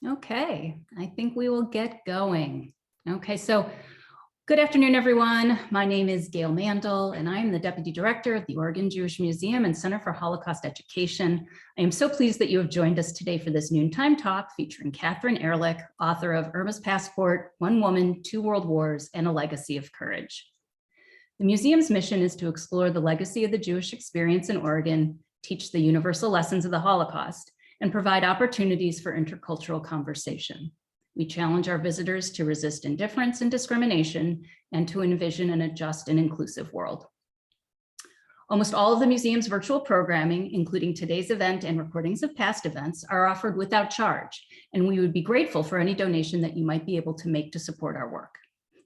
Okay, I think we will get going. Okay, so good afternoon, everyone. My name is Gail Mandel, and I am the Deputy Director of the Oregon Jewish Museum and Center for Holocaust Education. I am so pleased that you have joined us today for this noontime talk featuring Catherine Ehrlich, author of Irma's Passport, One Woman, Two World Wars, and a Legacy of Courage. The museum's mission is to explore the legacy of the Jewish experience in Oregon, teach the universal lessons of the Holocaust, and provide opportunities for intercultural conversation. We challenge our visitors to resist indifference and discrimination and to envision a just and inclusive world. Almost all of the museum's virtual programming, including today's event and recordings of past events, are offered without charge, and we would be grateful for any donation that you might be able to make to support our work.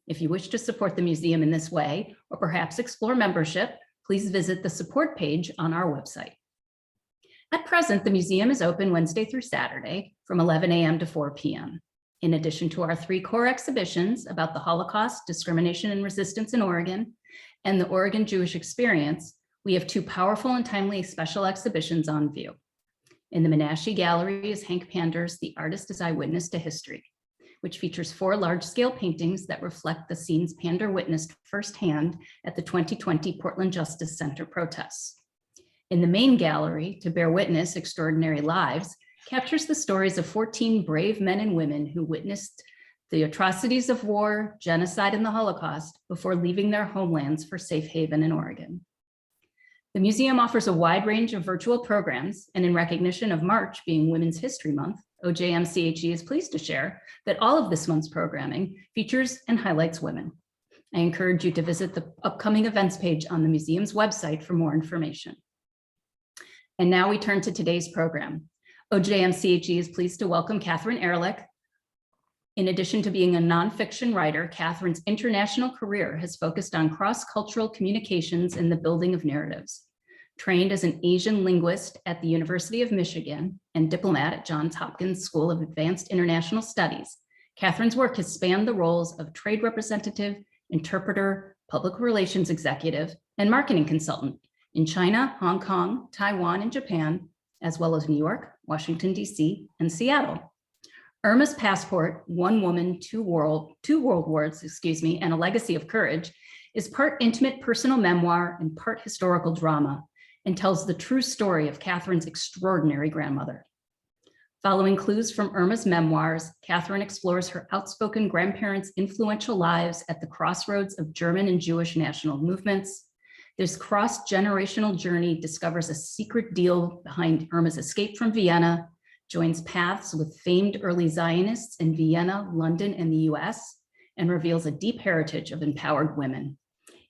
If you wish to support the museum in this way, or perhaps explore membership, please visit the support page on our website. At present, the museum is open Wednesday through Saturday from 11 a.m. to 4 p.m. In addition to our 3 core exhibitions about the Holocaust, discrimination and resistance in Oregon, and the Oregon Jewish experience, we have 2 powerful and timely special exhibitions on view. In the Menashe Gallery is Hank Pander's The Artist as Eyewitness to History, which features 4 large-scale paintings that reflect the scenes Pander witnessed firsthand at the 2020 Portland Justice Center protests. In the main gallery, To Bear Witness, Extraordinary Lives, captures the stories of 14 brave men and women who witnessed the atrocities of war, genocide, and the Holocaust before leaving their homelands for safe haven in Oregon. The museum offers a wide range of virtual programs, and in recognition of March being Women's History Month, OJMCHE is pleased to share that all of this month's programming features and highlights women. I encourage you to visit the upcoming events page on the museum's website for more information. And now we turn to today's program. OJMCHE is pleased to welcome Catherine Ehrlich. In addition to being a nonfiction writer, Catherine's international career has focused on cross-cultural communications and the building of narratives. Trained as an Asian linguist at the University of Michigan and diplomat at Johns Hopkins School of Advanced International Studies, Catherine's work has spanned the roles of trade representative, interpreter, public relations executive, and marketing consultant in China, Hong Kong, Taiwan, and Japan, as well as New York, Washington, D.C., and Seattle. Irma's Passport, One Woman, Two World Wars, and a Legacy of Courage is part intimate personal memoir and part historical drama, and tells the true story of Catherine's extraordinary grandmother. Following clues from Irma's memoirs, Catherine explores her outspoken grandparents' influential lives at the crossroads of German and Jewish national movements. This cross-generational journey discovers a secret deal behind Irma's escape from Vienna, joins paths with famed early Zionists in Vienna, London, and the US, and reveals a deep heritage of empowered women.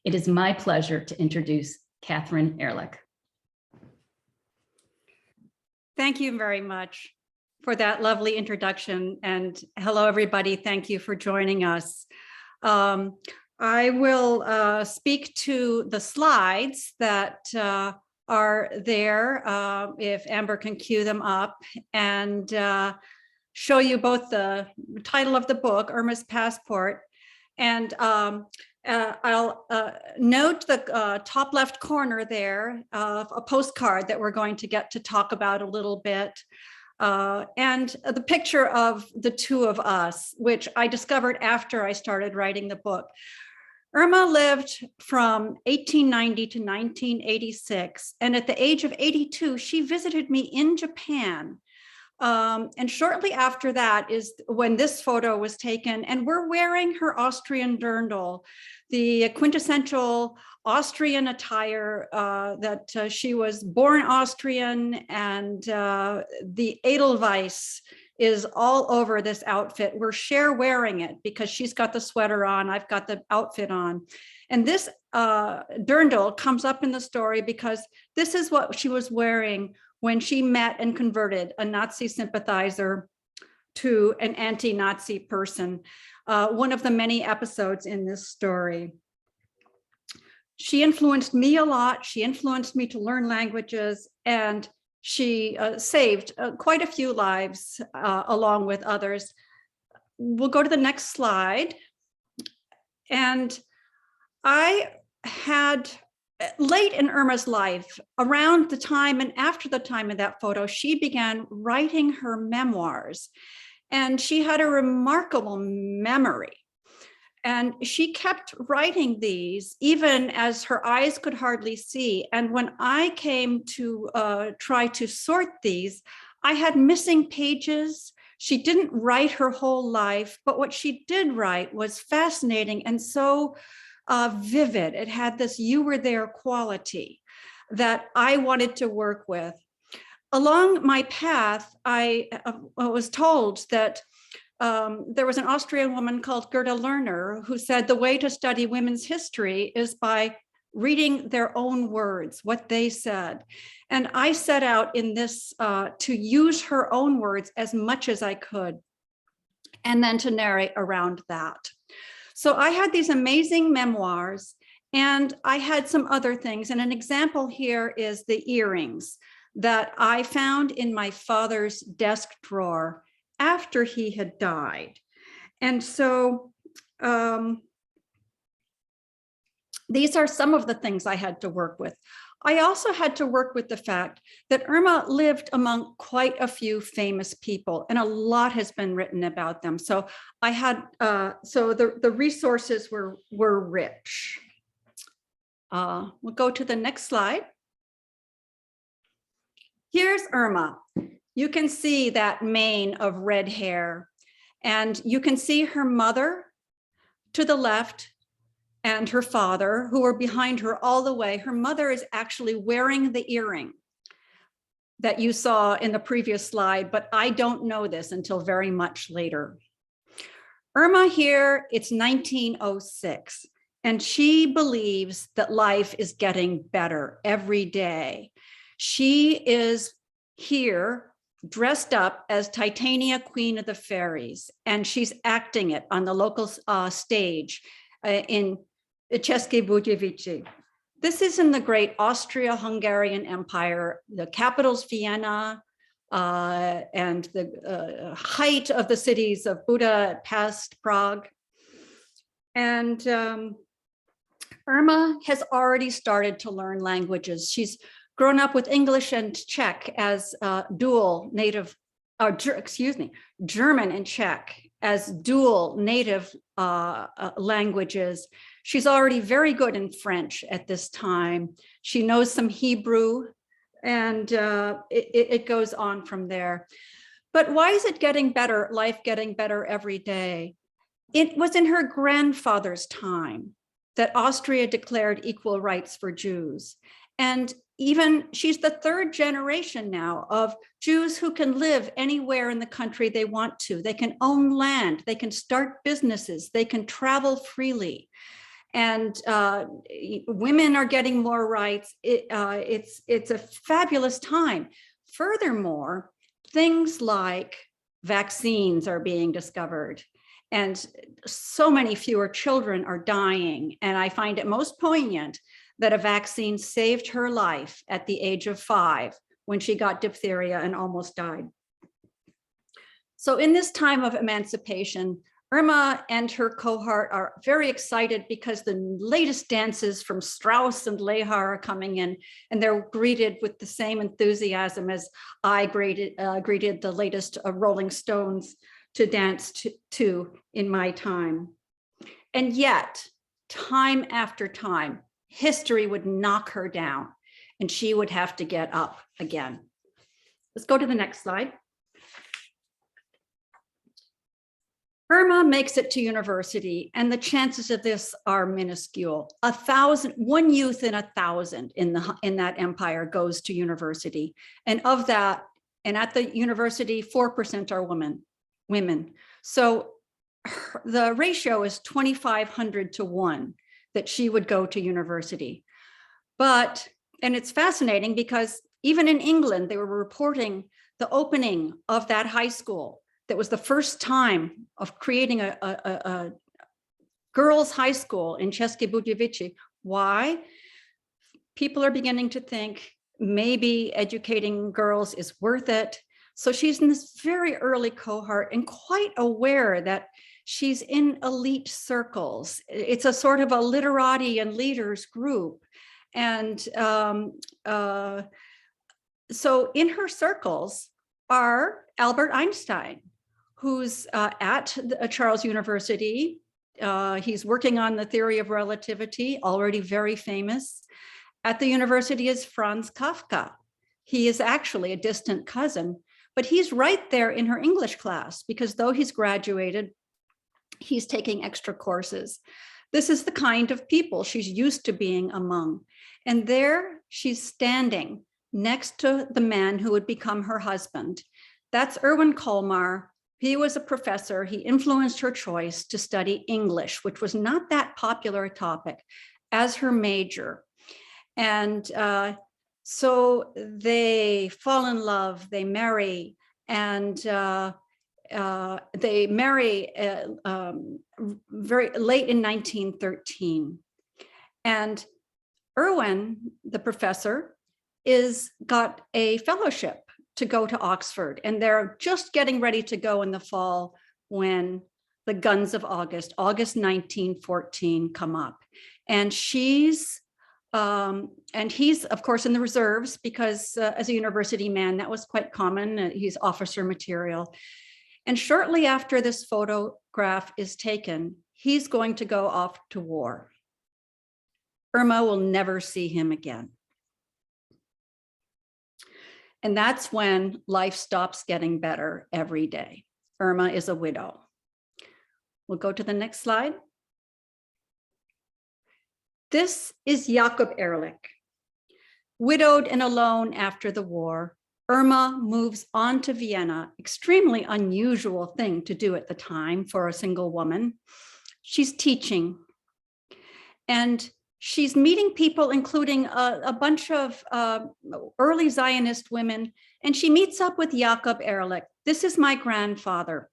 It is my pleasure to introduce Catherine Ehrlich. Thank you very much for that lovely introduction. And hello, everybody. Thank you for joining us. I will speak to the slides that are there, if Amber can cue them up, and show you both the title of the book, Irma's Passport, and I'll note the top left corner there of a postcard that we're going to get to talk about a little bit, and the picture of the 2 of us, which I discovered after I started writing the book. Irma lived from 1890 to 1986, and at the age of 82, she visited me in Japan. And shortly after that is when this photo was taken, and we're wearing her Austrian dirndl, the quintessential Austrian attire that she was born Austrian, and the Edelweiss is all over this outfit. We're share wearing it because she's got the sweater on, I've got the outfit on. And this dirndl comes up in the story because this is what she was wearing when she met and converted a Nazi sympathizer to an anti-Nazi person, one of the many episodes in this story. She influenced me a lot. She influenced me to learn languages, and she saved quite a few lives along with others. We'll go to the next slide. And I had, late in Irma's life, around the time and after the time of that photo, she began writing her memoirs. And she had a remarkable memory. And she kept writing these even as her eyes could hardly see. And when I came to try to sort these, I had missing pages. She didn't write her whole life, but what she did write was fascinating and so vivid. It had this "you were there" quality that I wanted to work with. Along my path, I was told that there was an Austrian woman called Gerda Lerner who said the way to study women's history is by reading their own words, what they said. And I set out in this to use her own words as much as I could, and then to narrate around that. So I had these amazing memoirs, and I had some other things. And an example here is the earrings that I found in my father's desk drawer after he had died. And so these are some of the things I had to work with. I also had to work with the fact that Irma lived among quite a few famous people, and a lot has been written about them. So I had, so the resources were rich. We'll go to the next slide. Here's Irma. You can see that mane of red hair, and you can see her mother to the left and her father, who are behind her all the way. Her mother is actually wearing the earring that you saw in the previous slide, but I don't know this until very much later. Irma here, it's 1906, and she believes that life is getting better every day. She is here dressed up as Titania, Queen of the Fairies, and she's acting it on the local stage in České Budějovice. This is in the great Austria-Hungarian Empire. The capital's Vienna, and the height of the cities of Buda, Pest, Prague. And Irma has already started to learn languages. She's grown up with English and Czech as dual native, German and Czech as dual native languages. She's already very good in French at this time. She knows some Hebrew, and it goes on from there. But why is it getting better, life getting better every day? It was in her grandfather's time that Austria declared equal rights for Jews. And even she's the third generation now of Jews who can live anywhere in the country they want to. They can own land, they can start businesses, they can travel freely. And women are getting more rights. It's a fabulous time. Furthermore, things like vaccines are being discovered, and so many fewer children are dying. And I find it most poignant that a vaccine saved her life at the age of 5 when she got diphtheria and almost died. So in this time of emancipation, Irma and her cohort are very excited because the latest dances from Strauss and Lehar are coming in, and they're greeted with the same enthusiasm as I greeted the latest Rolling Stones to dance to in my time. And yet, time after time, history would knock her down and she would have to get up again. Let's go to the next slide. Irma makes it to university, and the chances of this are minuscule. 1,000, one youth in 1,000 in that empire goes to university. And of that, and at the university, 4% are women. So the ratio is 2,500 to 1 that she would go to university. But, and it's fascinating because even in England, they were reporting the opening of that high school. That was the first time of creating a girls' high school in České Budějovice. Why? People are beginning to think maybe educating girls is worth it. So she's in this very early cohort and quite aware that she's in elite circles. It's a sort of a literati and leaders group. And so in her circles are Albert Einstein, who's at Charles University. He's working on the theory of relativity, already very famous. At the university is Franz Kafka. He is actually a distant cousin, but he's right there in her English class because though he's graduated, he's taking extra courses. This is the kind of people she's used to being among. And there she's standing next to the man who would become her husband. That's Erwin Kolmar. He was a professor. He influenced her choice to study English, which was not that popular a topic, as her major. And so they fall in love, they marry, and they marry very late in 1913. And Erwin, the professor, got a fellowship to go to Oxford, and they're just getting ready to go in the fall when the guns of August 1914 come up. And he's of course in the reserves because as a university man, that was quite common. He's officer material. And shortly after this photograph is taken, he's going to go off to war. Irma will never see him again. And that's when life stops getting better every day. Irma is a widow. We'll go to the next slide. This is Jakob Ehrlich. Widowed and alone after the war, Irma moves on to Vienna, extremely unusual thing to do at the time for a single woman. She's teaching, and she's meeting people, including a bunch of early Zionist women, and she meets up with Jakob Ehrlich. This is my grandfather.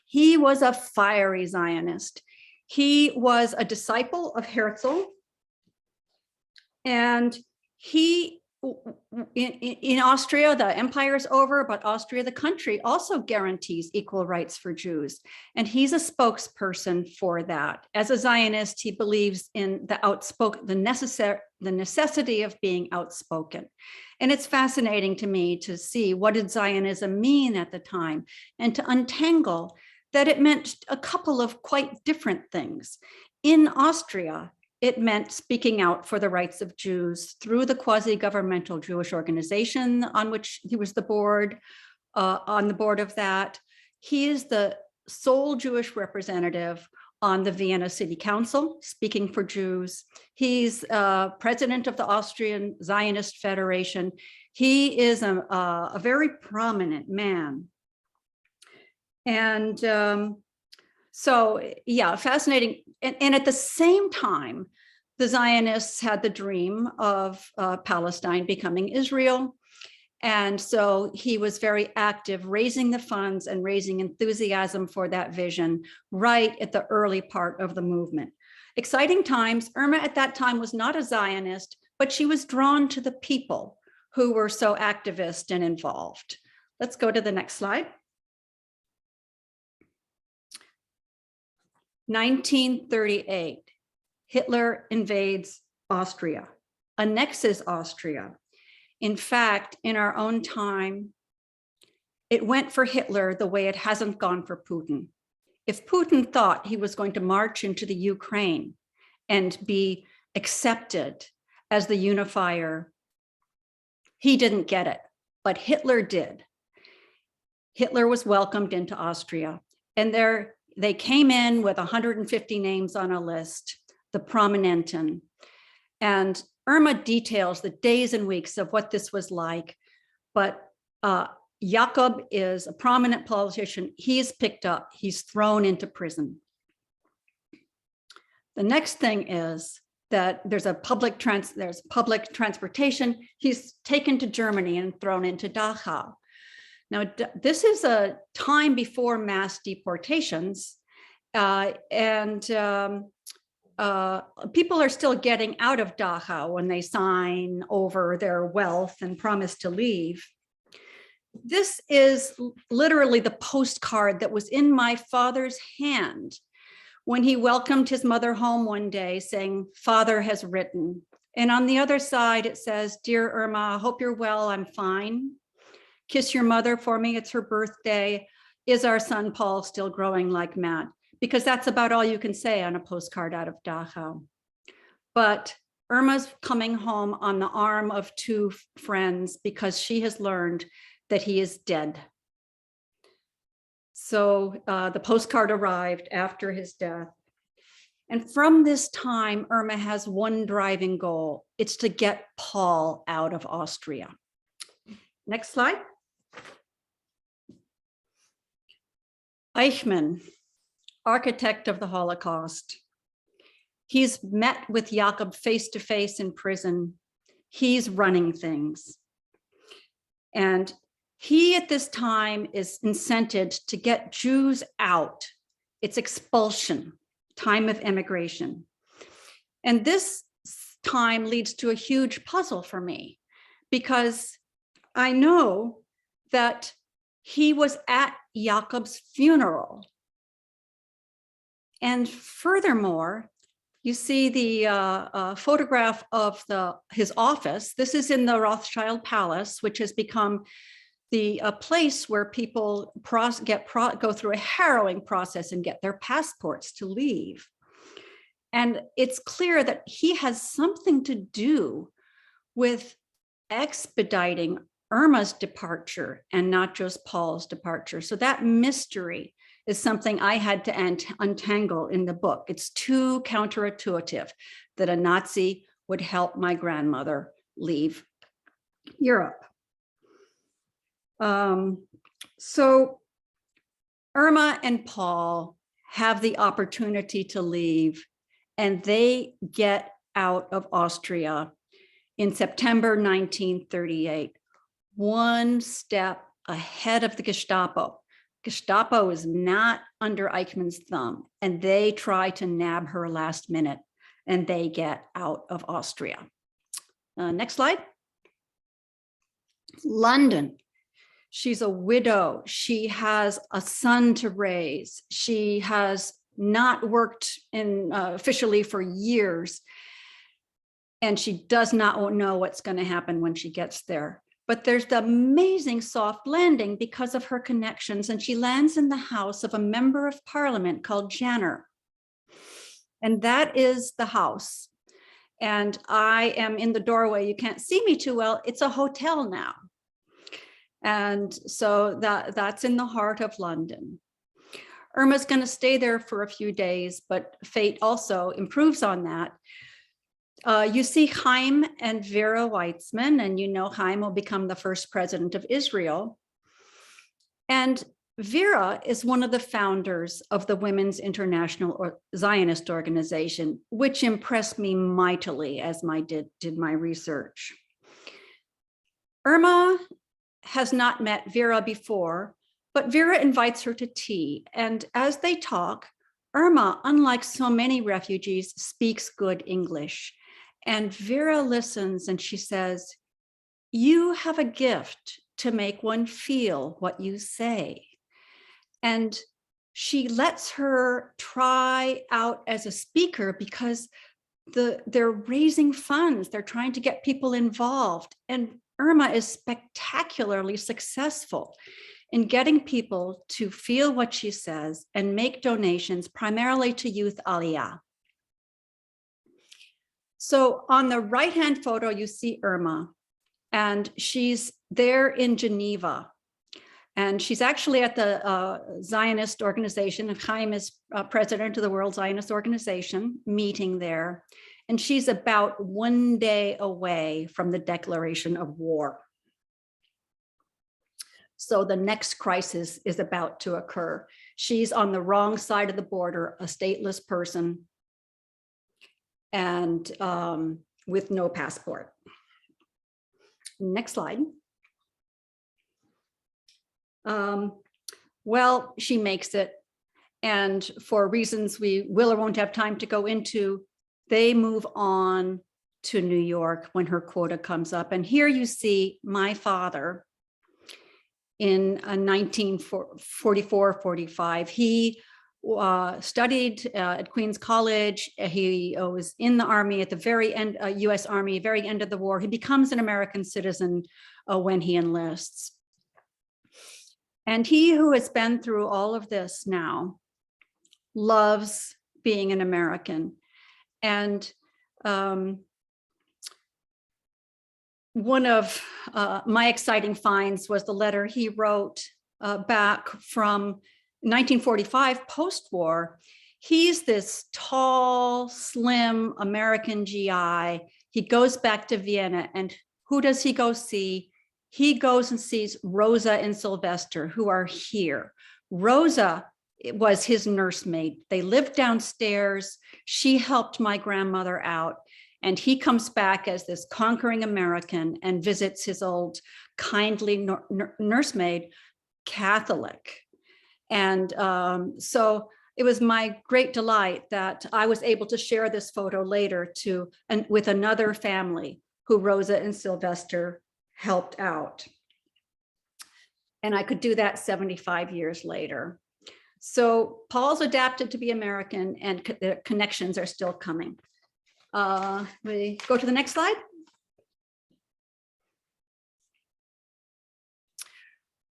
He was a fiery Zionist. He was a disciple of Herzl, and in Austria, the empire is over, but Austria, the country, also guarantees equal rights for Jews. And he's a spokesperson for that. As a Zionist, he believes in the outspoken, the necessity of being outspoken. And it's fascinating to me to see what did Zionism mean at the time, and to untangle that it meant a couple of quite different things. In Austria, it meant speaking out for the rights of Jews through the quasi-governmental Jewish organization on which he was on the board of that. He is the sole Jewish representative on the Vienna City Council, speaking for Jews. He's president of the Austrian Zionist Federation. He is a very prominent man. And so, yeah, fascinating. And at the same time, the Zionists had the dream of Palestine becoming Israel. And so he was very active, raising the funds and raising enthusiasm for that vision right at the early part of the movement. Exciting times. Irma at that time was not a Zionist, but she was drawn to the people who were so activist and involved. Let's go to the next slide. 1938, Hitler invades Austria, annexes Austria. In fact, in our own time, it went for Hitler the way it hasn't gone for Putin. If Putin thought he was going to march into the Ukraine and be accepted as the unifier, he didn't get it, but Hitler did. Hitler was welcomed into Austria, and they came in with 150 names on a list, the Prominenten. And Irma details the days and weeks of what this was like, but Jakob is a prominent politician. He's picked up, he's thrown into prison. The next thing is that there's public transportation. He's taken to Germany and thrown into Dachau. Now, this is a time before mass deportations, and people are still getting out of Dachau when they sign over their wealth and promise to leave. This is literally the postcard that was in my father's hand when he welcomed his mother home one day, saying, "Father has written." And on the other side, it says, "Dear Irma, I hope you're well, I'm fine. Kiss your mother for me, it's her birthday. is our son Paul still growing like mad? Because that's about all you can say on a postcard out of Dachau. But Irma's coming home on the arm of two friends because she has learned that he is dead. So the postcard arrived after his death. And from this time, Irma has one driving goal. It's to get Paul out of Austria. Next slide. Reichmann, architect of the Holocaust. He's met with Jakob face to face in prison. He's running things. And he at this time is incented to get Jews out. It's expulsion, time of emigration. And this time leads to a huge puzzle for me, because I know that he was at Jakob's funeral. And furthermore, you see the photograph of his office. This is in the Rothschild Palace, which has become the place where people go through a harrowing process and get their passports to leave. And it's clear that he has something to do with expediting Irma's departure and not just Paul's departure. So that mystery is something I had to untangle in the book. It's too counterintuitive that a Nazi would help my grandmother leave Europe. So Irma and Paul have the opportunity to leave, and they get out of Austria in September 1938, one step ahead of the Gestapo. Gestapo is not under Eichmann's thumb, and they try to nab her last minute, and they get out of Austria. Next slide. London. She's a widow. She has a son to raise. She has not worked officially for years, and she does not know what's going to happen when she gets there. But there's the amazing soft landing because of her connections, and she lands in the house of a member of parliament called Janner. And that is the house. And I am in the doorway. You can't see me too well. It's a hotel now. And so that's in the heart of London. Irma's going to stay there for a few days, but fate also improves on that. You see Chaim and Vera Weitzman, and you know Chaim will become the first president of Israel. And Vera is one of the founders of the Women's International Zionist Organization, which impressed me mightily as I did my research. Irma has not met Vera before, but Vera invites her to tea. And as they talk, Irma, unlike so many refugees, speaks good English. And Vera listens and she says, "You have a gift to make one feel what you say." And she lets her try out as a speaker because they're raising funds. They're trying to get people involved. And Irma is spectacularly successful in getting people to feel what she says and make donations primarily to youth Aliyah. So on the right-hand photo, you see Irma, and she's there in Geneva. And she's actually at the Zionist organization. Chaim is president of the World Zionist Organization, meeting there. And she's about one day away from the declaration of war. So the next crisis is about to occur. She's on the wrong side of the border, a stateless person, and with no passport. Next slide. Well, she makes it. And for reasons we will or won't have time to go into, they move on to New York when her quota comes up. And here you see my father in 1944-45. He studied at Queens College. He was in the Army at the very end, US Army, very end of the war. He becomes an American citizen when he enlists. And he who has been through all of this now loves being an American. And one of my exciting finds was the letter he wrote back from 1945, post-war. He's this tall, slim American GI. He goes back to Vienna, and who does he go see? He goes and sees Rosa and Sylvester, who are here. Rosa was his nursemaid. They lived downstairs. She helped my grandmother out. And he comes back as this conquering American and visits his old kindly nursemaid, Catholic. And so it was my great delight that I was able to share this photo later with another family who Rosa and Sylvester helped out. And I could do that 75 years later. So Paul's adapted to be American, and the connections are still coming. We go to the next slide.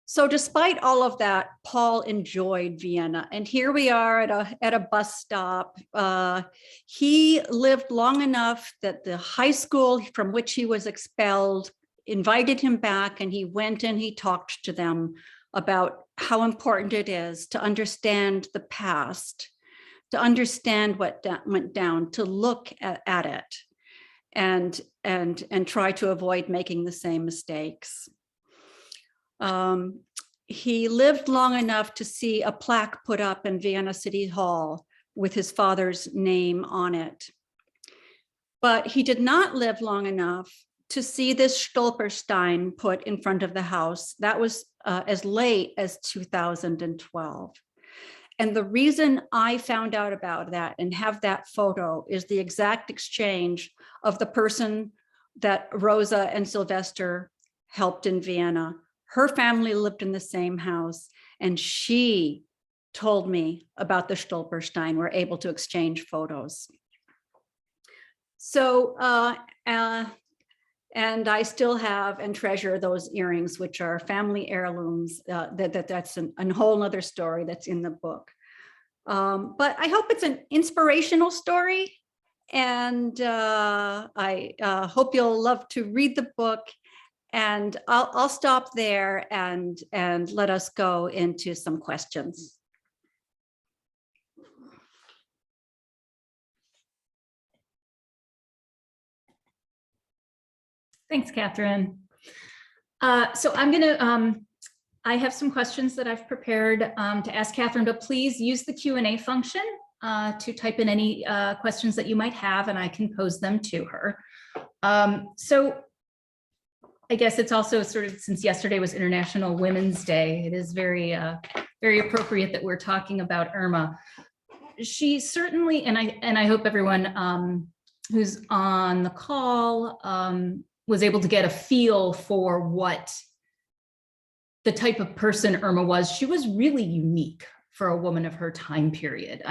So despite all of that, Paul enjoyed Vienna. And here we are at a bus stop. He lived long enough that the high school from which he was expelled invited him back, and he went and he talked to them about how important it is to understand the past, to understand what went down, to look at it and try to avoid making the same mistakes. He lived long enough to see a plaque put up in Vienna City Hall with his father's name on it. But he did not live long enough to see this Stolperstein put in front of the house. That was as late as 2012. And the reason I found out about that and have that photo is the exact exchange of the person that Rosa and Sylvester helped in Vienna. Her family lived in the same house, and she told me about the Stolperstein. We're able to exchange photos. So, and I still have and treasure those earrings, which are family heirlooms. That's a whole nother story that's in the book. But I hope it's an inspirational story. And I hope you'll love to read the book. And I'll stop there and let us go into some questions. Thanks, Catherine. So I'm gonna, I have some questions that I've prepared to ask Catherine, but please use the Q&A function to type in any questions that you might have, and I can pose them to her. So I guess it's also sort of, since yesterday was International Women's Day, it is very, very appropriate that we're talking about Irma. She certainly, and I hope everyone who's on the call was able to get a feel for what the type of person Irma was. She was really unique for a woman of her time period.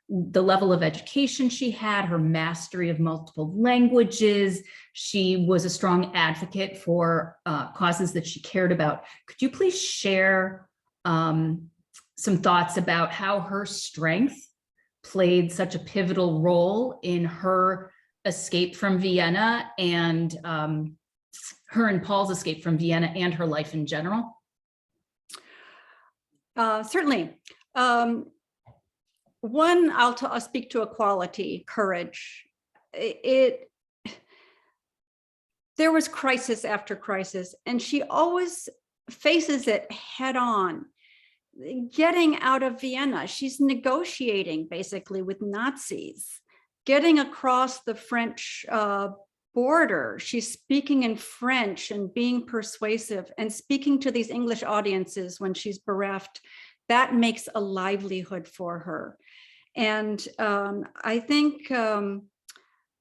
The level of education she had, her mastery of multiple languages. She was a strong advocate for causes that she cared about. Could you please share some thoughts about how her strength played such a pivotal role in her escape from Vienna, and her and Paul's escape from Vienna, and her life in general? Certainly. One, I'll speak to a quality, courage. There was crisis after crisis, and she always faces it head on. Getting out of Vienna, she's negotiating basically with Nazis. Getting across the French border, she's speaking in French and being persuasive and speaking to these English audiences when she's bereft. That makes a livelihood for her. And I think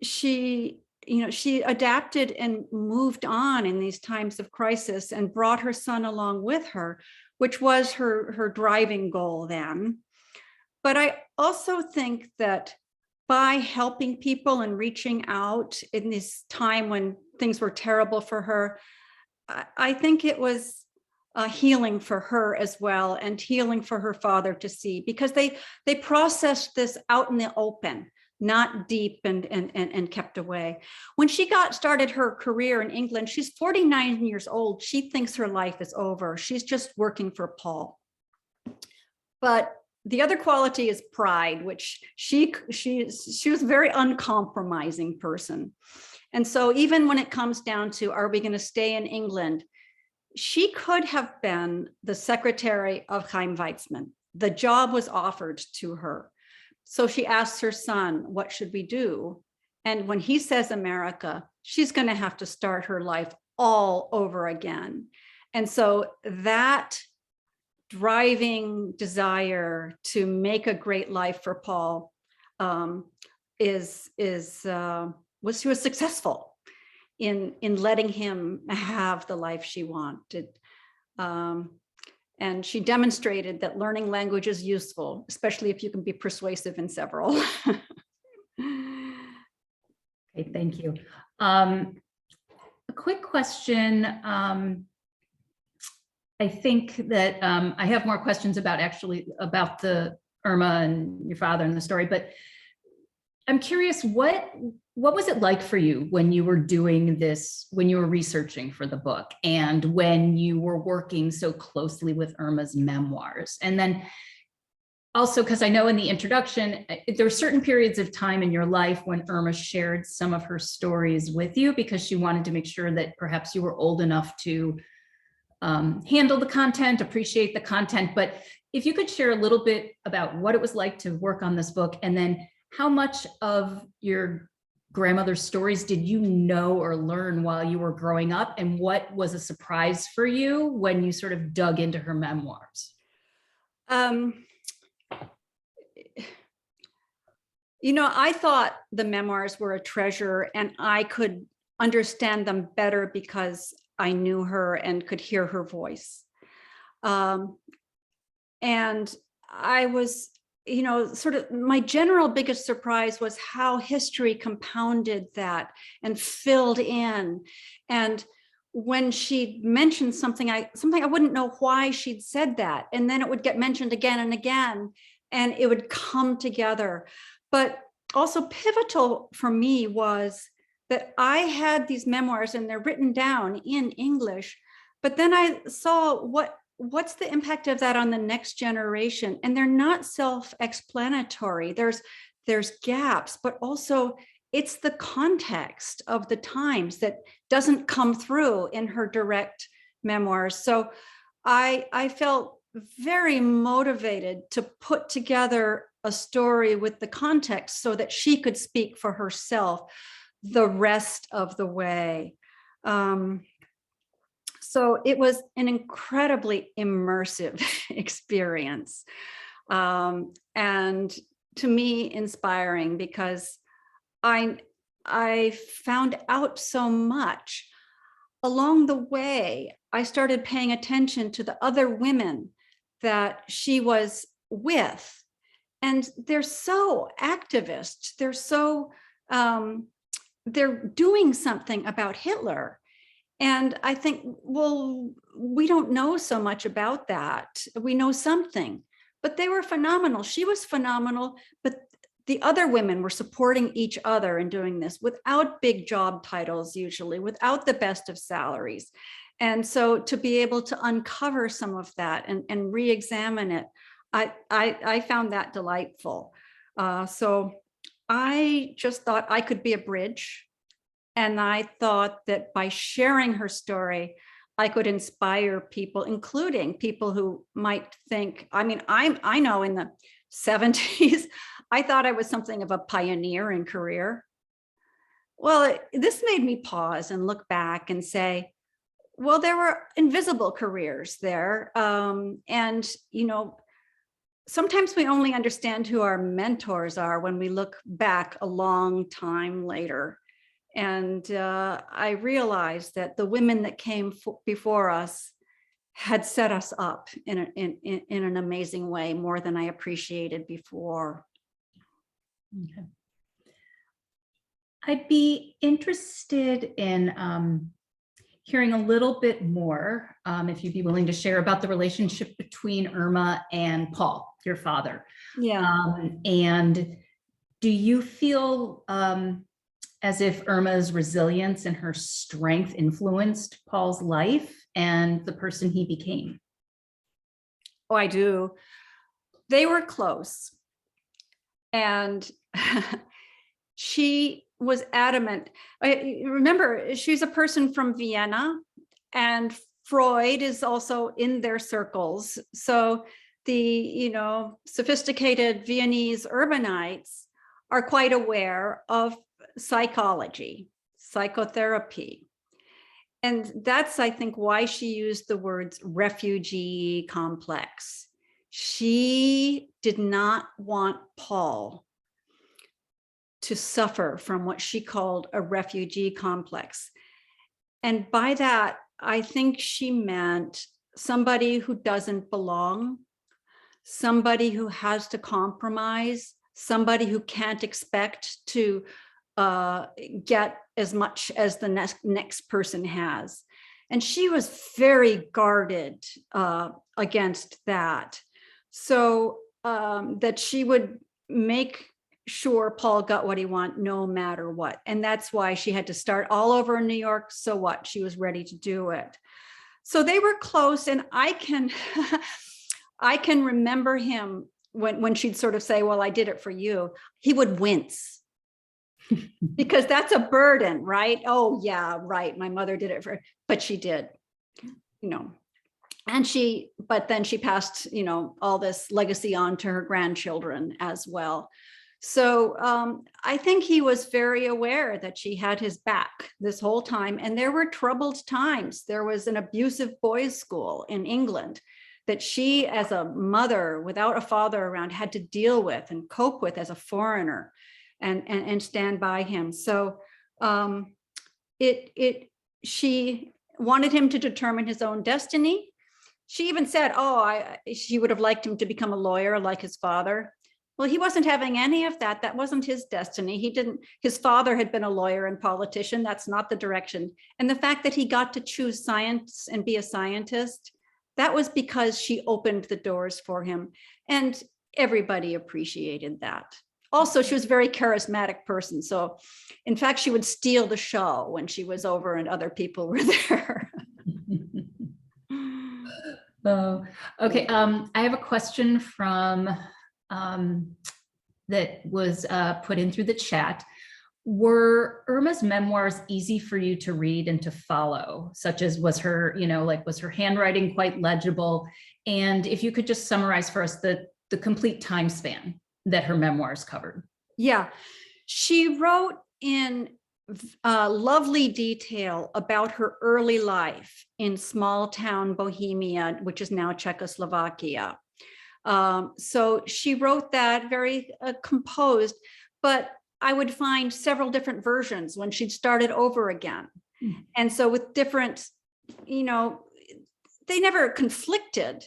she adapted and moved on in these times of crisis and brought her son along with her, which was her driving goal then. But I also think that by helping people and reaching out in this time when things were terrible for her, I think it was healing for her as well, and healing for her father to see, because they processed this out in the open, not deep and kept away. When she started her career in England, she's 49 years old. She thinks her life is over. She's just working for Paul. But the other quality is pride, which she was a very uncompromising person. And so even when it comes down to, are we going to stay in England? She could have been the secretary of Chaim Weizmann. The job was offered to her. So she asks her son, what should we do? And when he says America, she's going to have to start her life all over again. And so that driving desire to make a great life for Paul she was successful in letting him have the life she wanted. And she demonstrated that learning language is useful, especially if you can be persuasive in several. Okay, thank you. A quick question. I think that I have more questions about the Irma and your father and the story, but I'm curious, what was it like for you when you were doing this, when you were researching for the book, and when you were working so closely with Irma's memoirs? And then also, because I know in the introduction, there were certain periods of time in your life when Irma shared some of her stories with you because she wanted to make sure that perhaps you were old enough to handle the content, appreciate the content. But if you could share a little bit about what it was like to work on this book, and then how much of your grandmother's stories did you know or learn while you were growing up, and what was a surprise for you when you sort of dug into her memoirs? I thought the memoirs were a treasure, and I could understand them better because I knew her and could hear her voice. And I was, sort of my general biggest surprise was how history compounded that and filled in. And when she mentioned something I wouldn't know why she'd said that. And then it would get mentioned again and again, and it would come together. But also pivotal for me was that I had these memoirs and they're written down in English, but then I saw what's the impact of that on the next generation? And they're not self-explanatory. There's gaps, but also it's the context of the times that doesn't come through in her direct memoirs. So I felt very motivated to put together a story with the context so that she could speak for herself the rest of the way. So it was an incredibly immersive experience, and to me inspiring, because I found out so much. Along the way, I started paying attention to the other women that she was with, and they're so activist. They're doing something about Hitler. And I think, well, we don't know so much about that. We know something, but they were phenomenal. She was phenomenal, but the other women were supporting each other in doing this without big job titles, usually without the best of salaries. And so to be able to uncover some of that and re-examine it, I found that delightful. So I just thought I could be a bridge. And I thought that by sharing her story, I could inspire people, including people who might think, I know in the 70s, I thought I was something of a pioneer in career. Well, this made me pause and look back and say, well, there were invisible careers there. And, sometimes we only understand who our mentors are when we look back a long time later. And I realized that the women that came before us had set us up in an amazing way, more than I appreciated before. Okay. I'd be interested in hearing a little bit more, if you'd be willing to share about the relationship between Irma and Paul, your father. Yeah. And do you feel as if Irma's resilience and her strength influenced Paul's life and the person he became? Oh, I do. They were close. And she was adamant. Remember, she's a person from Vienna, and Freud is also in their circles. So the, sophisticated Viennese urbanites are quite aware of psychology, psychotherapy. And that's, I think, why she used the words refugee complex. She did not want Paul to suffer from what she called a refugee complex. And by that, I think she meant somebody who doesn't belong, somebody who has to compromise, somebody who can't expect to get as much as the next person has. And she was very guarded against that. So that she would make sure Paul got what he wanted no matter what. And that's why she had to start all over in New York. So what? She was ready to do it. So they were close, and I can I can remember him when she'd sort of say, well, I did it for you. He would wince. Because that's a burden, right? Oh, yeah, right. My mother did it but she did, and but then she passed, all this legacy on to her grandchildren as well. So I think he was very aware that she had his back this whole time. And there were troubled times. There was an abusive boys' school in England that she, as a mother without a father around, had to deal with and cope with as a foreigner. And stand by him. So she wanted him to determine his own destiny. She even said, she would have liked him to become a lawyer like his father. Well, he wasn't having any of that. That wasn't his destiny. His father had been a lawyer and politician. That's not the direction. And the fact that he got to choose science and be a scientist, that was because she opened the doors for him. And everybody appreciated that. Also, she was a very charismatic person. So in fact, she would steal the show when she was over and other people were there. Oh, okay. I have a question from that was put in through the chat. Were Irma's memoirs easy for you to read and to follow? Such as, was her, was her handwriting quite legible? And if you could just summarize for us the complete time span that her memoirs covered. Yeah, she wrote in lovely detail about her early life in small town Bohemia, which is now Czechoslovakia. So she wrote that very composed, but I would find several different versions when she'd started over again. Mm-hmm. And so with different, they never conflicted,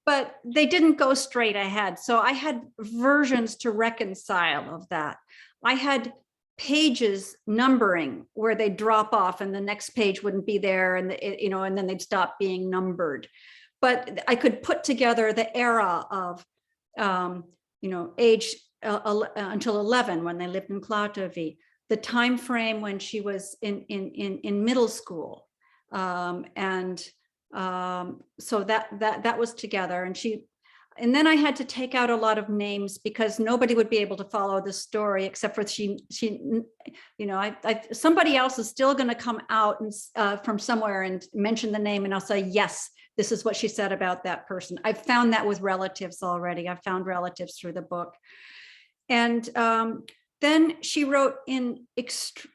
but they didn't go straight ahead. So I had versions to reconcile of that. I had pages numbering where they drop off and the next page wouldn't be there, and and then they'd stop being numbered. But I could put together the era of, age until 11 when they lived in Klatovy, the time frame when she was in middle school, so that was together. And then I had to take out a lot of names because nobody would be able to follow the story except for somebody else is still going to come out and from somewhere and mention the name, and I'll say, yes, this is what she said about that person. I've found that with relatives already. I've found relatives through the book. And then she wrote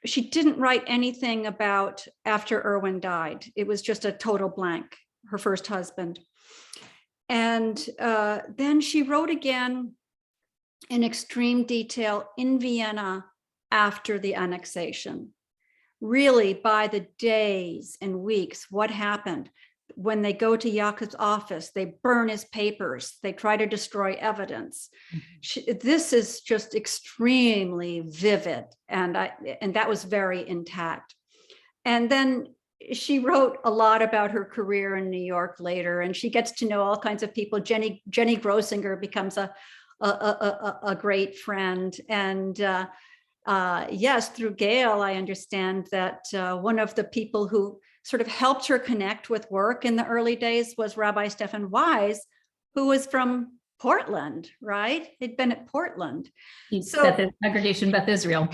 she didn't write anything about after Erwin died. It was just a total blank, her first husband. And then she wrote again in extreme detail in Vienna after the annexation, really by the days and weeks, what happened. When they go to Jakob's office, they burn his papers, they try to destroy evidence. Mm-hmm. This is just extremely vivid, and that was very intact. And then she wrote a lot about her career in New York later, and she gets to know all kinds of people. Jenny Grossinger becomes a great friend. And yes, through Gail, I understand that one of the people who sort of helped her connect with work in the early days was Rabbi Stefan Wise, who was from Portland, right? He'd been at Portland. So Congregation Beth Israel.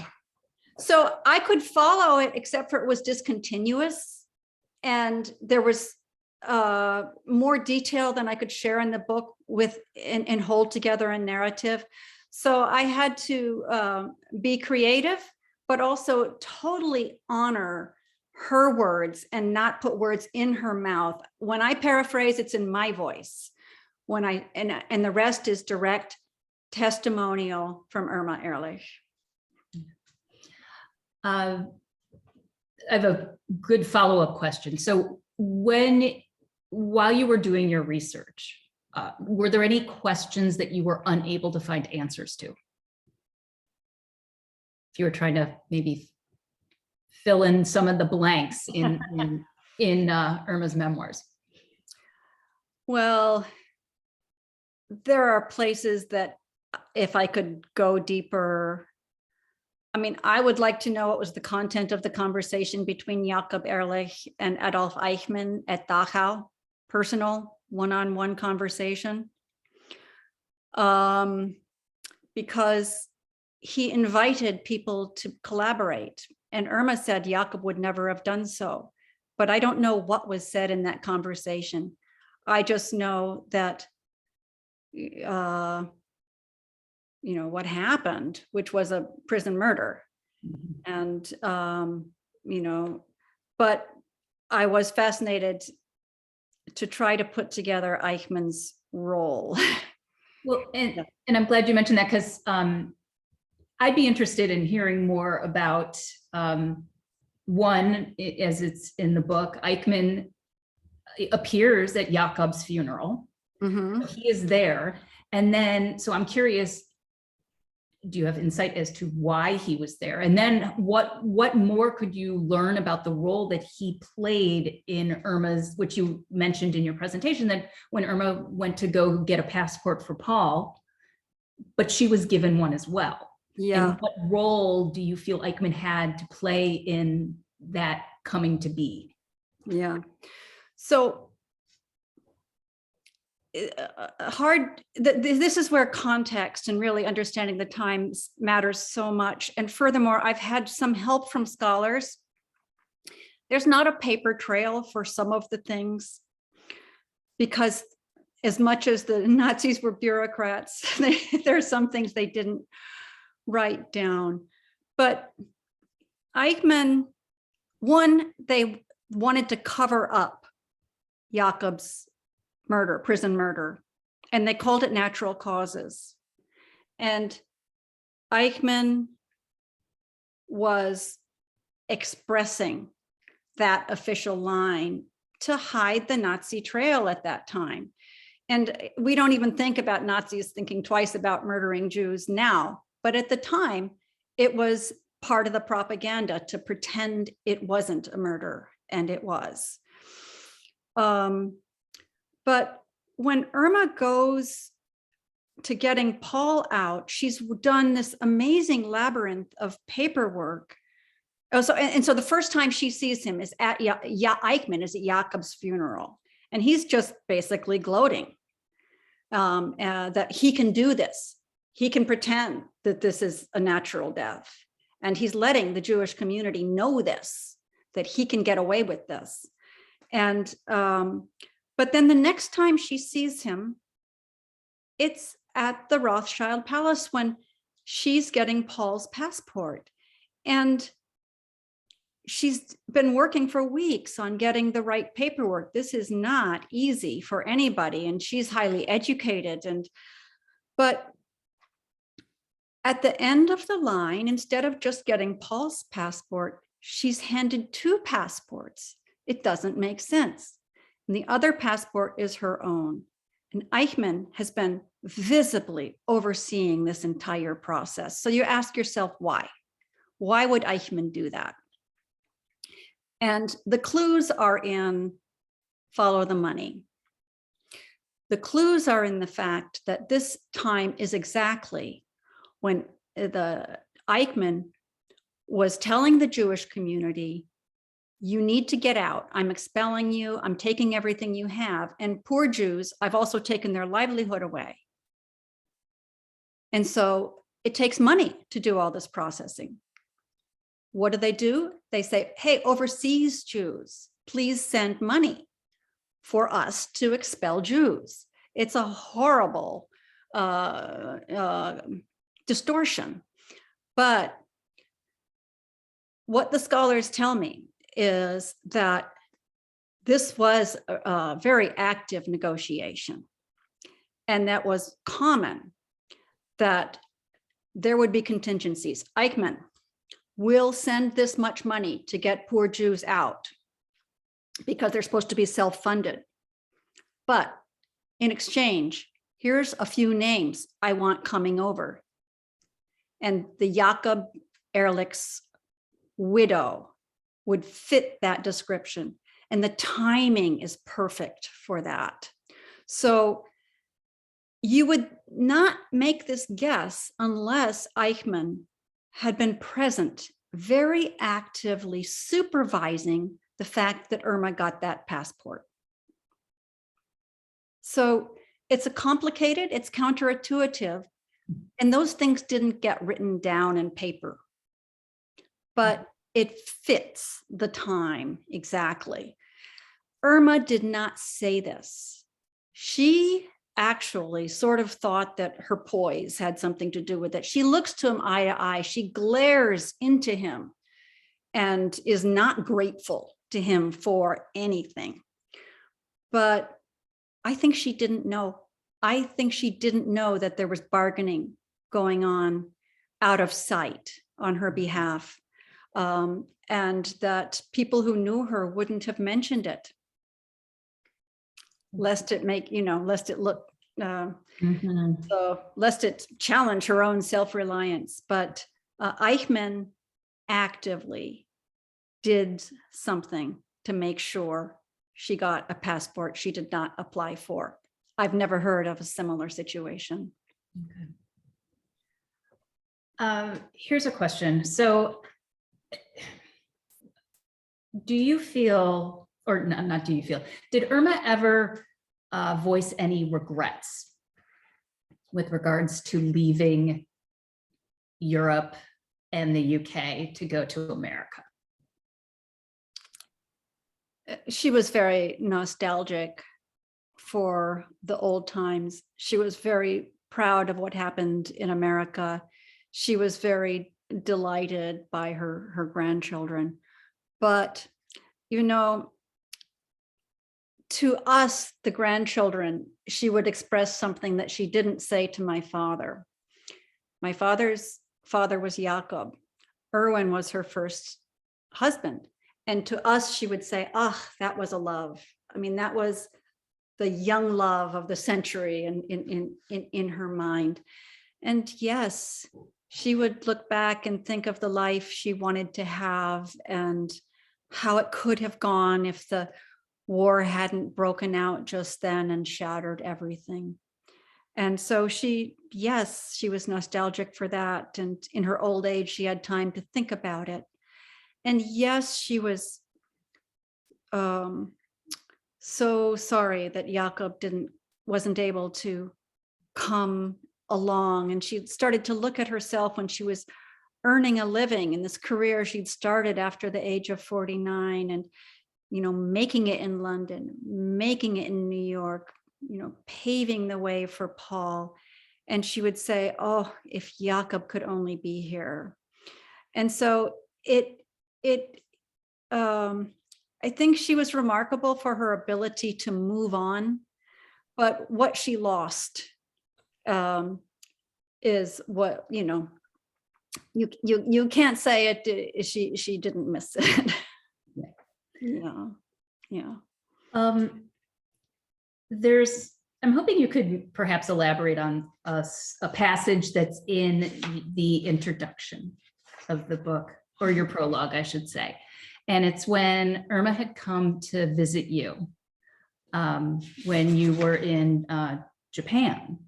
So I could follow it, except for it was discontinuous. And there was more detail than I could share in the book with and hold together a narrative. So I had to be creative, but also totally honor her words and not put words in her mouth. When I paraphrase, it's in my voice. When and the rest is direct testimonial from Irma Ehrlich. I have a good follow-up question. So while you were doing your research, were there any questions that you were unable to find answers to? If you were trying to maybe fill in some of the blanks in Irma's memoirs. Well, there are places that if I could go deeper, I mean, I would like to know what was the content of the conversation between Jakob Ehrlich and Adolf Eichmann at Dachau, personal one-on-one conversation. Because he invited people to collaborate. And Irma said Jakob would never have done so. But I don't know what was said in that conversation. I just know that what happened, which was a prison murder. And, but I was fascinated to try to put together Eichmann's role. Well, and I'm glad you mentioned that, because I'd be interested in hearing more about one, as it's in the book, Eichmann appears at Jakob's funeral. Mm-hmm. He is there. And then, so I'm curious, do you have insight as to why he was there? And then what more could you learn about the role that he played in Irma's, which you mentioned in your presentation, that when Irma went to go get a passport for Paul, but she was given one as well. Yeah. And what role do you feel Eichmann had to play in that coming to be? Yeah. So this is where context and really understanding the times matters so much. And furthermore, I've had some help from scholars. There's not a paper trail for some of the things, because as much as the Nazis were bureaucrats, there are some things they didn't write down. But Eichmann, one, they wanted to cover up Jakob's murder, prison murder, and they called it natural causes. And Eichmann was expressing that official line to hide the Nazi trail at that time. And we don't even think about Nazis thinking twice about murdering Jews now, but at the time, it was part of the propaganda to pretend it wasn't a murder, and it was. But when Irma goes to getting Paul out, she's done this amazing labyrinth of paperwork. So the first time she sees him is at Eichmann is at Jakob's funeral, and he's just basically gloating that he can do this. He can pretend that this is a natural death, and he's letting the Jewish community know this, that he can get away with this. And but then the next time she sees him, it's at the Rothschild Palace when she's getting Paul's passport. And she's been working for weeks on getting the right paperwork. This is not easy for anybody, and she's highly educated. But at the end of the line, instead of just getting Paul's passport, she's handed two passports. It doesn't make sense. And the other passport is her own. And Eichmann has been visibly overseeing this entire process. So you ask yourself, why? Why would Eichmann do that? And the clues are in Follow the Money. The clues are in the fact that this time is exactly when the Eichmann was telling the Jewish community, you need to get out. I'm expelling you. I'm taking everything you have. And poor Jews, I've also taken their livelihood away. And so it takes money to do all this processing. What do? They say, hey, overseas Jews, please send money for us to expel Jews. It's a horrible distortion. But what the scholars tell me is that this was a very active negotiation, and that was common, that there would be contingencies. Eichmann will send this much money to get poor Jews out because they're supposed to be self-funded. But in exchange, here's a few names I want coming over. And the Jakob Ehrlich's widow would fit that description. And the timing is perfect for that. So you would not make this guess unless Eichmann had been present, very actively supervising the fact that Irma got that passport. So it's complicated, it's counterintuitive, and those things didn't get written down in paper, but it fits the time exactly. Irma did not say this. She actually sort of thought that her poise had something to do with it. She looks to him eye to eye. She glares into him and is not grateful to him for anything. But I think she didn't know. I think she didn't know that there was bargaining going on out of sight on her behalf, and that people who knew her wouldn't have mentioned it, lest it make, lest it look, so lest it challenge her own self-reliance. But Eichmann actively did something to make sure she got a passport she did not apply for. I've never heard of a similar situation. Okay. Here's a question. So do you feel, or not do you feel, did Irma ever voice any regrets with regards to leaving Europe and the UK to go to America? She was very nostalgic for the old times. She was very proud of what happened in America. She was very delighted by her grandchildren. But, to us, the grandchildren, she would express something that she didn't say to my father. My father's father was Jakob. Erwin was her first husband. And to us, she would say, that was a love. I mean, that was the young love of the century in her mind. And yes, she would look back and think of the life she wanted to have and how it could have gone if the war hadn't broken out just then and shattered everything. And so she was nostalgic for that. And in her old age, she had time to think about it. And yes, she was so sorry that Jakob wasn't able to come along. And she started to look at herself when she was earning a living in this career she'd started after the age of 49, and making it in London, making it in New York, paving the way for Paul. And she would say, if Jakob could only be here. And so I think she was remarkable for her ability to move on, but what she lost is what, you can't say it, she didn't miss it. Yeah. I'm hoping you could perhaps elaborate on a passage that's in the introduction of the book, or your prologue, I should say. And it's when Irma had come to visit you when you were in Japan,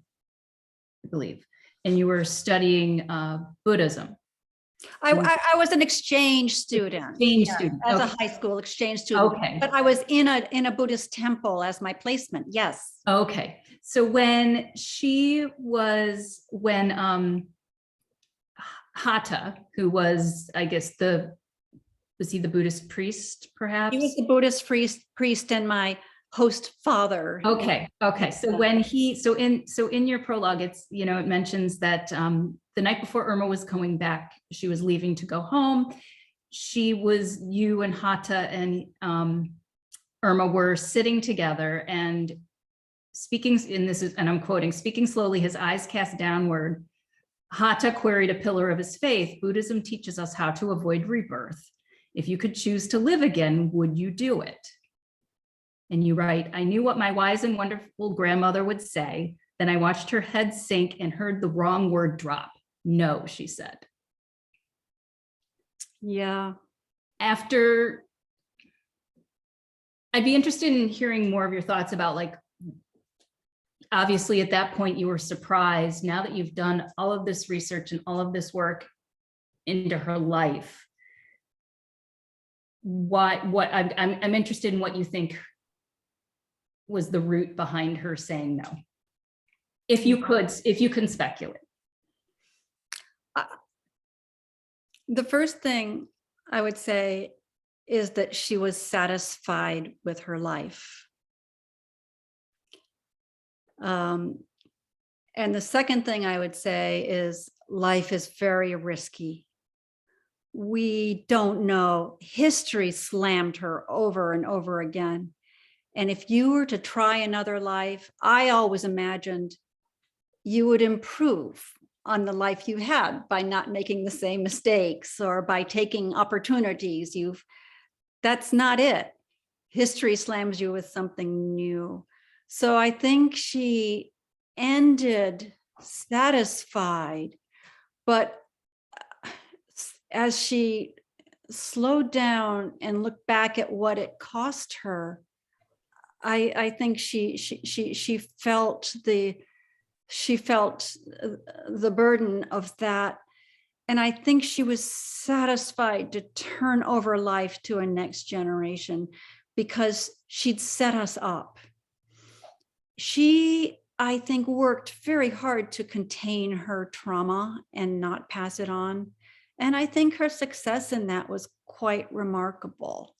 I believe, and you were studying Buddhism. I was an exchange student. Exchange student. As a Okay. high school exchange student. Okay. But I was in a Buddhist temple as my placement. Yes. Okay. So when Hata, who was, I guess, was he the Buddhist priest, perhaps? He was the Buddhist priest and my host father. Okay. Okay. So when in your prologue, it's, it mentions that the night before Irma was coming back, she was leaving to go home. You and Hata and Irma were sitting together and speaking, and I'm quoting, speaking slowly, his eyes cast downward. Hata queried a pillar of his faith. Buddhism teaches us how to avoid rebirth. If you could choose to live again, would you do it? And you write, I knew what my wise and wonderful grandmother would say. Then I watched her head sink and heard the wrong word drop. No, she said. Yeah. I'd be interested in hearing more of your thoughts about, like, obviously at that point you were surprised. Now that you've done all of this research and all of this work into her life, I'm interested in what you think was the root behind her saying no. If you can speculate. The first thing I would say is that she was satisfied with her life. And the second thing I would say is life is very risky. We don't know. History slammed her over and over again. And if you were to try another life, I always imagined you would improve on the life you had by not making the same mistakes or by taking opportunities. That's not it. History slams you with something new. So I think she ended satisfied, but as she slowed down and looked back at what it cost her, I think she felt the burden of that. And I think she was satisfied to turn over life to a next generation because she'd set us up. She, I think, worked very hard to contain her trauma and not pass it on. And I think her success in that was quite remarkable.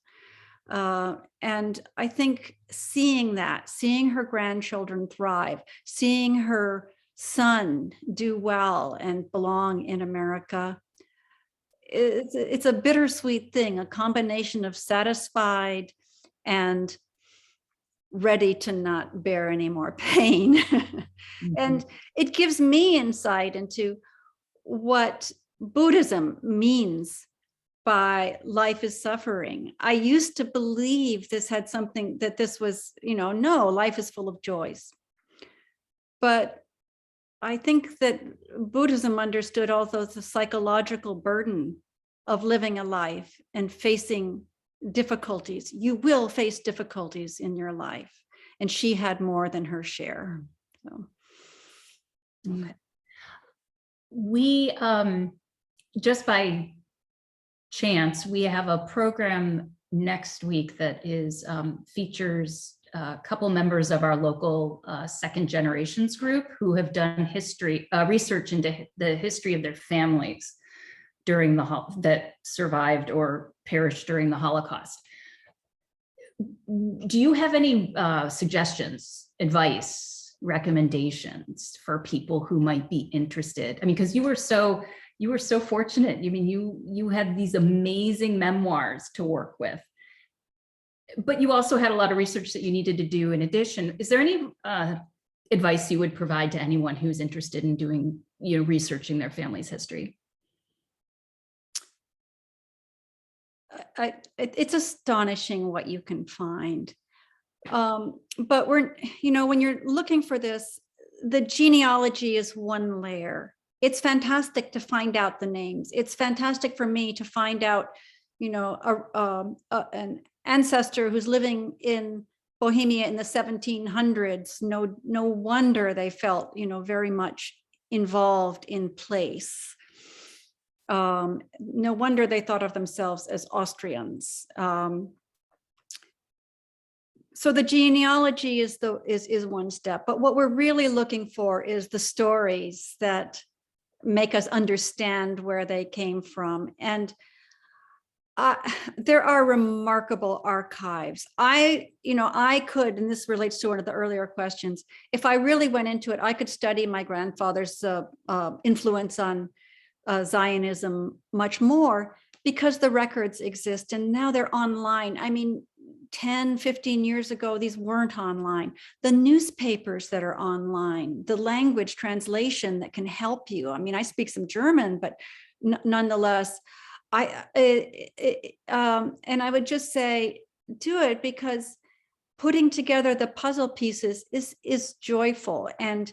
And I think seeing her grandchildren thrive, seeing her son do well and belong in America, it's a bittersweet thing, a combination of satisfied and ready to not bear any more pain. Mm-hmm. And it gives me insight into what Buddhism means by life is suffering. I used to believe this had something, that this was, no, life is full of joys. But I think that Buddhism understood also the psychological burden of living a life and facing difficulties. You will face difficulties in your life. And she had more than her share. So. Okay. We, just by chance, we have a program next week that features a couple members of our local second generations group who have done research into the history of their families that survived or perished during the Holocaust. Do you have any suggestions, advice, recommendations for people who might be interested? I mean, because you were so fortunate. I mean, you had these amazing memoirs to work with, but you also had a lot of research that you needed to do in addition. Is there any advice you would provide to anyone who's interested in doing, researching their family's history? It's astonishing what you can find. But when you're looking for this, the genealogy is one layer. It's fantastic to find out the names. It's fantastic for me to find out an ancestor who's living in Bohemia in the 1700s. No wonder they felt, very much involved in place. No wonder they thought of themselves as Austrians. So the genealogy is one step, but what we're really looking for is the stories that make us understand where they came from. And there are remarkable archives. I could, and this relates to one of the earlier questions, if I really went into it, I could study my grandfather's influence on Zionism much more, because the records exist and now they're online. I mean, 10, 15 years ago, these weren't online. The newspapers that are online, the language translation that can help you. I mean, I speak some German, but nonetheless, and I would just say, do it, because putting together the puzzle pieces is joyful. And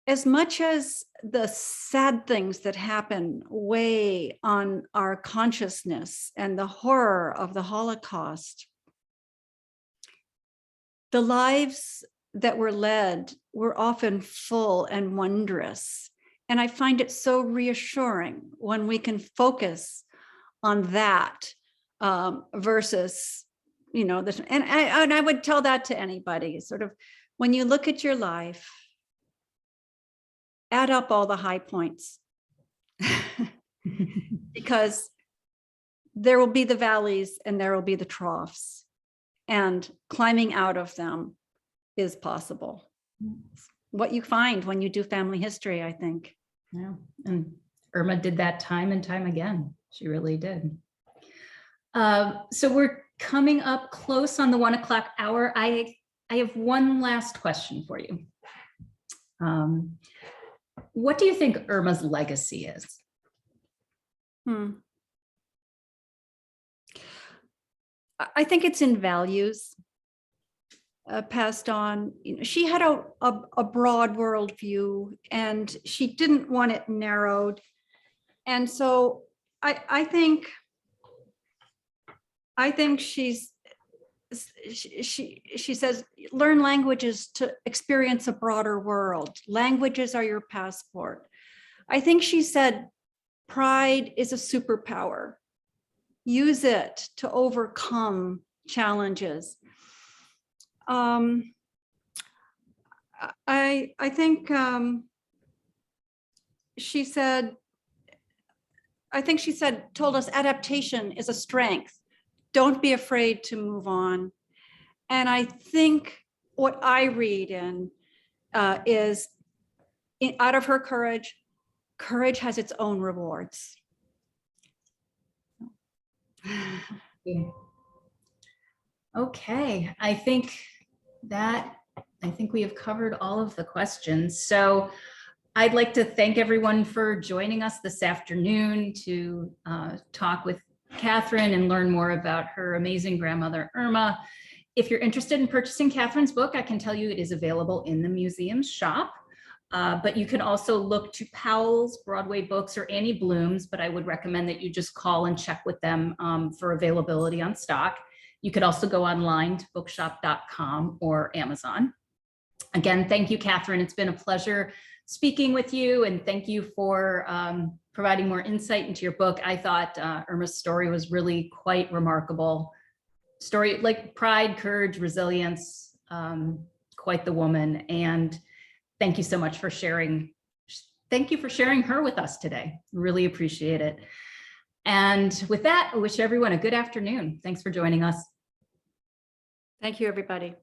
as much as the sad things that happen weigh on our consciousness and the horror of the Holocaust, the lives that were led were often full and wondrous. And I find it so reassuring when we can focus on that versus, this. And I would tell that to anybody, sort of, when you look at your life, add up all the high points, because there will be the valleys and there will be the troughs, and climbing out of them is possible. What you find when you do family history, I think. Yeah, and Irma did that time and time again. She really did. So we're coming up close on the 1 o'clock hour. I have one last question for you. What do you think Irma's legacy is? I think it's in values passed on. She had a broad worldview, and she didn't want it narrowed. And so I think she says, learn languages to experience a broader world. Languages are your passport. I think she said, pride is a superpower. Use it to overcome challenges. I think she said, told us adaptation is a strength. Don't be afraid to move on. And I think what I read in is, out of her courage, courage has its own rewards. Okay, I think we have covered all of the questions. So I'd like to thank everyone for joining us this afternoon to talk with Catherine and learn more about her amazing grandmother, Irma. If you're interested in purchasing Catherine's book, I can tell you it is available in the museum's shop. But you can also look to Pauls, Broadway Books, or Annie Bloom's, but I would recommend that you just call and check with them for availability on stock. You could also go online to bookshop.com or Amazon. Again, thank you, Catherine. It's been a pleasure speaking with you, and thank you for providing more insight into your book. I thought Irma's story was really quite remarkable. Story like pride, courage, resilience, quite the woman. And thank you so much for sharing. Thank you for sharing her with us today. Really appreciate it. And with that, I wish everyone a good afternoon. Thanks for joining us. Thank you, everybody.